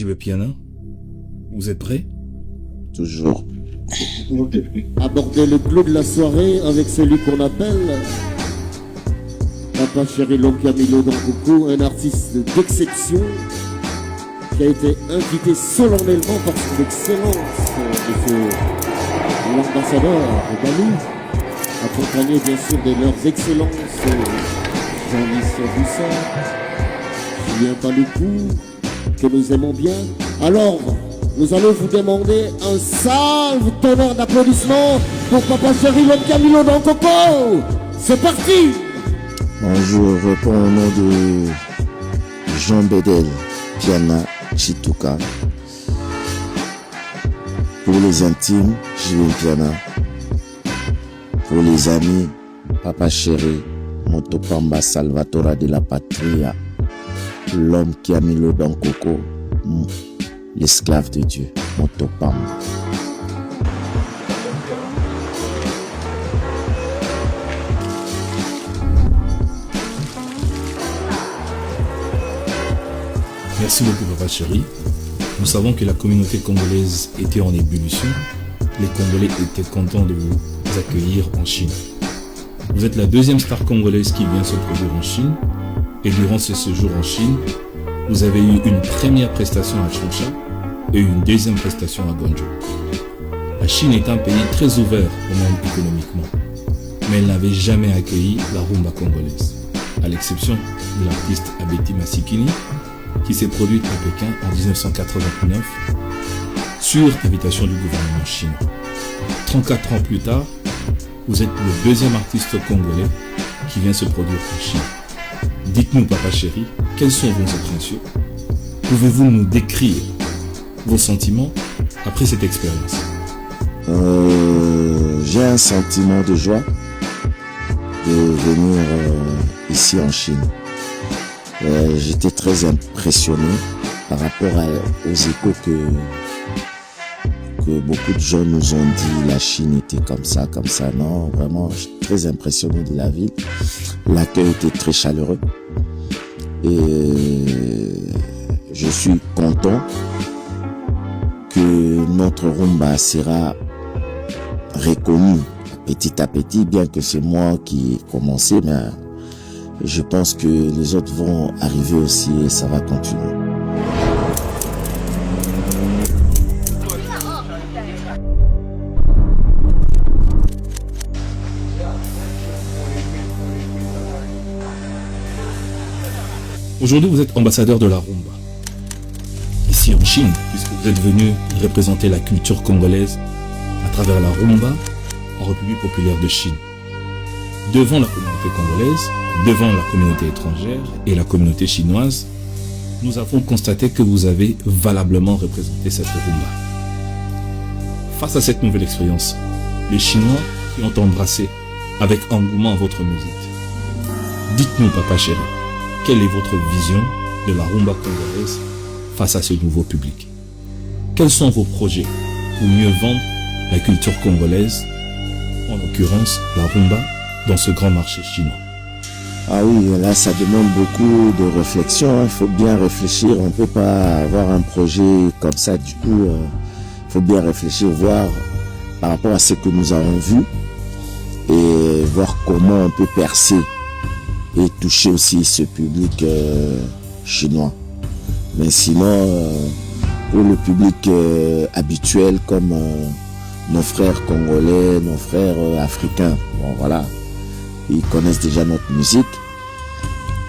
Le piano, vous êtes prêts? Toujours. Aborder le clou de la soirée avec celui qu'on appelle Papa Chéri Camilo Dankoko, un artiste d'exception qui a été invité solennellement par son excellence, monsieur l'ambassadeur Balou, accompagné bien sûr de leurs excellences Jean-Michel Roussard, Julien Paloukou, que nous aimons bien. Alors, nous allons vous demander un salve tonnerre d'applaudissements pour Papa Chéri Camilo Dankoko. C'est parti! Bonjour, je réponds au nom de Jean Bedel, Piana Chituka. Pour les intimes, Julien Piana. Pour les amis, Papa Chéri, Motopamba Salvatore de la Patria, l'homme Camilo Dankoko, l'esclave de Dieu, Motopamba. Merci beaucoup Papa Chéri. Nous savons que la communauté congolaise était en ébullition. Les Congolais étaient contents de vous accueillir en Chine. Vous êtes la deuxième star congolaise qui vient se produire en Chine. Et durant ce séjour en Chine, vous avez eu une première prestation à Changsha et une deuxième prestation à Guangzhou. La Chine est un pays très ouvert au monde économiquement, mais elle n'avait jamais accueilli la rumba congolaise, à l'exception de l'artiste Abeti Masikini, qui s'est produite à Pékin en 1989 sur invitation du gouvernement chinois. 34 ans plus tard, vous êtes le deuxième artiste congolais qui vient se produire en Chine. Dites-nous, Papa Chéri, quelles sont vos impressions? Pouvez-vous nous décrire vos sentiments après cette expérience? J'ai un sentiment de joie de venir ici en Chine. J'étais très impressionné par rapport aux échos que beaucoup de gens nous ont dit. La Chine était comme ça. Non, vraiment, je suis très impressionné de la ville. L'accueil était très chaleureux. Et je suis content que notre rumba sera reconnue petit à petit, bien que c'est moi qui ai commencé, mais je pense que les autres vont arriver aussi et ça va continuer. Aujourd'hui, vous êtes ambassadeur de la rumba. Ici en Chine, puisque vous êtes venu représenter la culture congolaise à travers la rumba en République populaire de Chine. Devant la communauté congolaise, devant la communauté étrangère et la communauté chinoise, nous avons constaté que vous avez valablement représenté cette rumba. Face à cette nouvelle expérience, les Chinois qui ont embrassé avec engouement votre musique, dites-nous, Papa Chéri, quelle est votre vision de la rumba congolaise face à ce nouveau public? Quels sont vos projets pour mieux vendre la culture congolaise, en l'occurrence la rumba, dans ce grand marché chinois? Ah oui, là ça demande beaucoup de réflexion, il faut bien réfléchir, on ne peut pas avoir un projet comme ça, du coup il faut bien réfléchir, voir par rapport à ce que nous avons vu et voir comment on peut percer et toucher aussi ce public chinois. Mais sinon, pour le public habituel comme nos frères congolais, nos frères africains, bon voilà, ils connaissent déjà notre musique.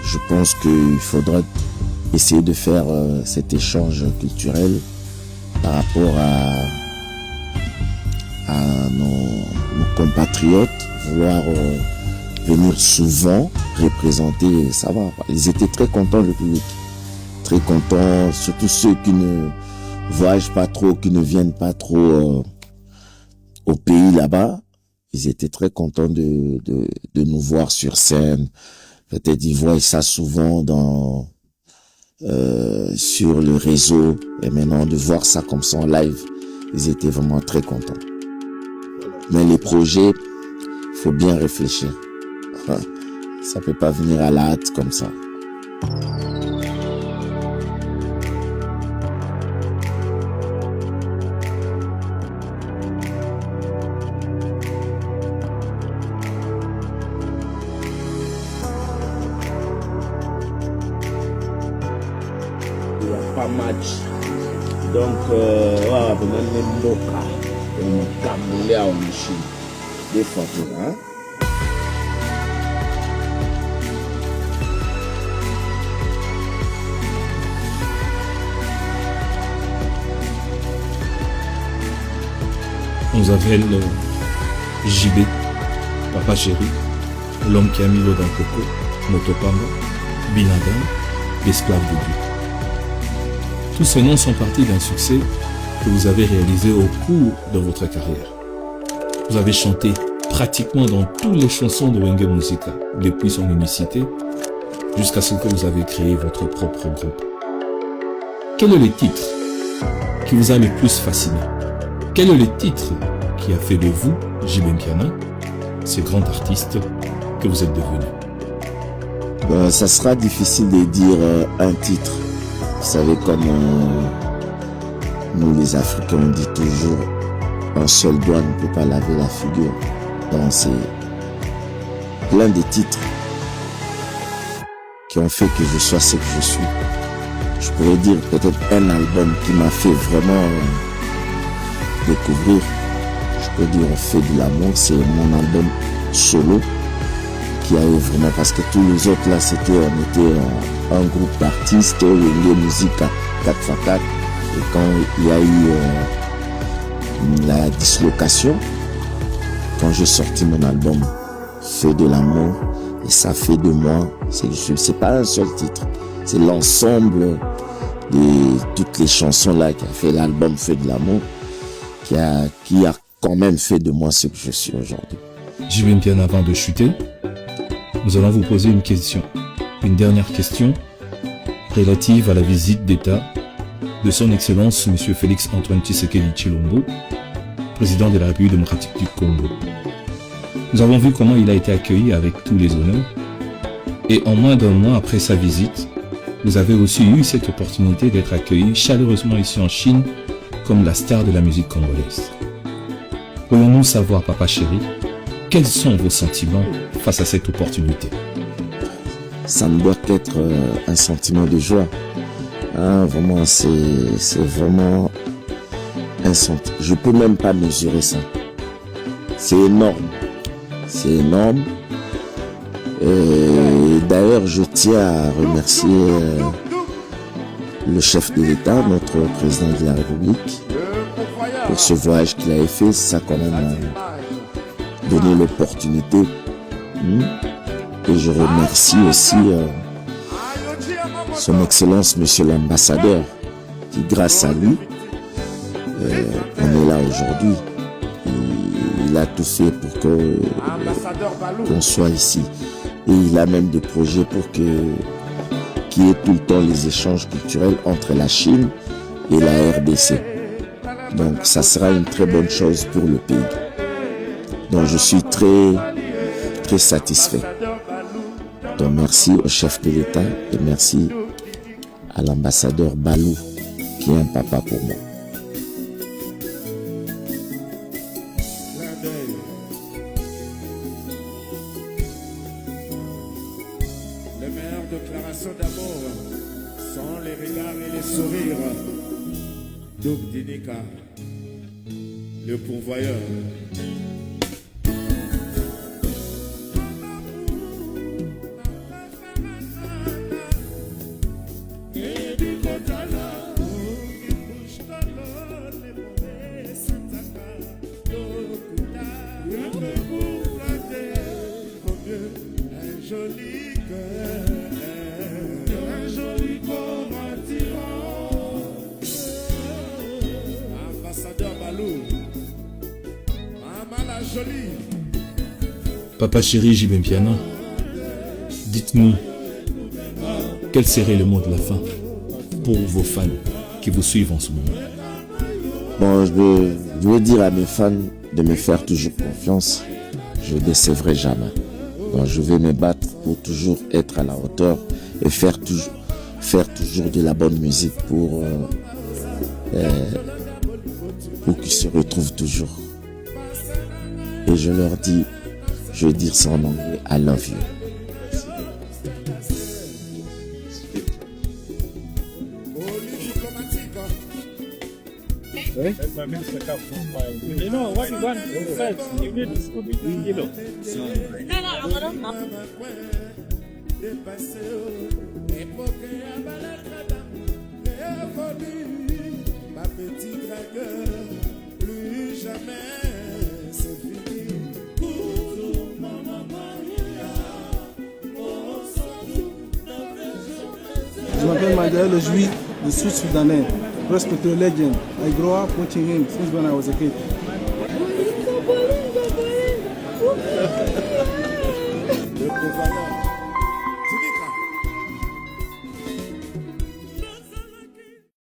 Je pense qu'il faudra essayer de faire cet échange culturel par rapport à nos compatriotes, vouloir venir souvent représenter, ça va. Ils étaient très contents, le public. Très contents, surtout ceux qui ne voyagent pas trop, qui ne viennent pas trop au pays là-bas. Ils étaient très contents de nous voir sur scène. Peut-être ils voient ça souvent sur le réseau. Et maintenant, de voir ça comme ça en live, ils étaient vraiment très contents. Mais les projets, il faut bien réfléchir. Ça peut pas venir à la hâte comme ça. match. Donc, voilà, on a en Chine. Des fois, hein. On vous appelle JB, Papa Chéri, l'homme qui a mis l'eau dans le coco, Motopamba, Binadin, l'esclave de Dieu. Tous ces noms sont partis d'un succès que vous avez réalisé au cours de votre carrière. Vous avez chanté pratiquement dans toutes les chansons de Wenge Musica, depuis son unicité, jusqu'à ce que vous avez créé votre propre groupe. Quel est le titre qui vous a le plus fasciné? Quel est le titre qui a fait de vous, JB Mpiana, ce grand artiste que vous êtes devenu? Ça sera difficile de dire un titre. Vous savez, comme nous les Africains, on dit toujours, un seul doigt ne peut pas laver la figure. Donc c'est plein de titres qui ont fait que je sois ce que je suis. Je pourrais dire peut-être un album qui m'a fait vraiment découvrir. Je peux dire on fait de l'amour, c'est mon album solo qui a eu vraiment, parce que tous les autres là on était un groupe d'artistes, Wenge Musica 4x4, et quand il y a eu la dislocation, quand j'ai sorti mon album Feu de l'amour, et ça fait de moi, c'est pas un seul titre, c'est l'ensemble de toutes les chansons là qui a fait l'album Feu de l'amour, qui a quand même fait de moi ce que je suis aujourd'hui. JB Mpiana, avant de chuter, nous allons vous poser une question, une dernière question relative à la visite d'État de son Excellence M. Félix Antoine Tshisekedi Tshilombo, président de la République démocratique du Congo. Nous avons vu comment il a été accueilli avec tous les honneurs, et en moins d'un mois après sa visite, vous avez aussi eu cette opportunité d'être accueilli chaleureusement ici en Chine comme la star de la musique congolaise. Pourrions-nous savoir, Papa Chéri, quels sont vos sentiments face à cette opportunité? Ça ne doit qu'être un sentiment de joie. Hein, vraiment, c'est vraiment un sentiment. Je peux même pas mesurer ça. C'est énorme. C'est énorme. Et d'ailleurs, je tiens à remercier le chef de l'État, notre président de la République, pour ce voyage qu'il avait fait. Ça quand même donné l'opportunité. Et je remercie aussi son Excellence Monsieur l'Ambassadeur, qui grâce à lui, on est là aujourd'hui. Il a tout fait pour qu'on soit ici. Et il a même des projets pour qu'il y ait tout le temps les échanges culturels entre la Chine et la RDC. Donc ça sera une très bonne chose pour le pays. Donc je suis très satisfait. Donc merci au chef de l'État et merci à l'ambassadeur Balou qui est un papa pour moi. Les meilleures déclarations d'amour sont les regards et les sourires. Doug Dinika, le pourvoyeur. Papa Chéri, JB Mpiana, dites-nous, quel serait le mot de la fin pour vos fans qui vous suivent en ce moment? Bon, je veux dire à mes fans de me faire toujours confiance. Je ne décevrai jamais. Donc je vais me battre pour toujours être à la hauteur et faire toujours de la bonne musique pour qu'ils se retrouvent toujours. Et je leur dis, je vais dire ça en anglais, I love you. Eh? You know what you want first, you need to scoop it, you know. Ma petite dragueur, plus jamais c'est fini. Je m'appelle Mandela Le Joui, the Sud Sudanais, respected legend. I grew up watching him since when I was a kid.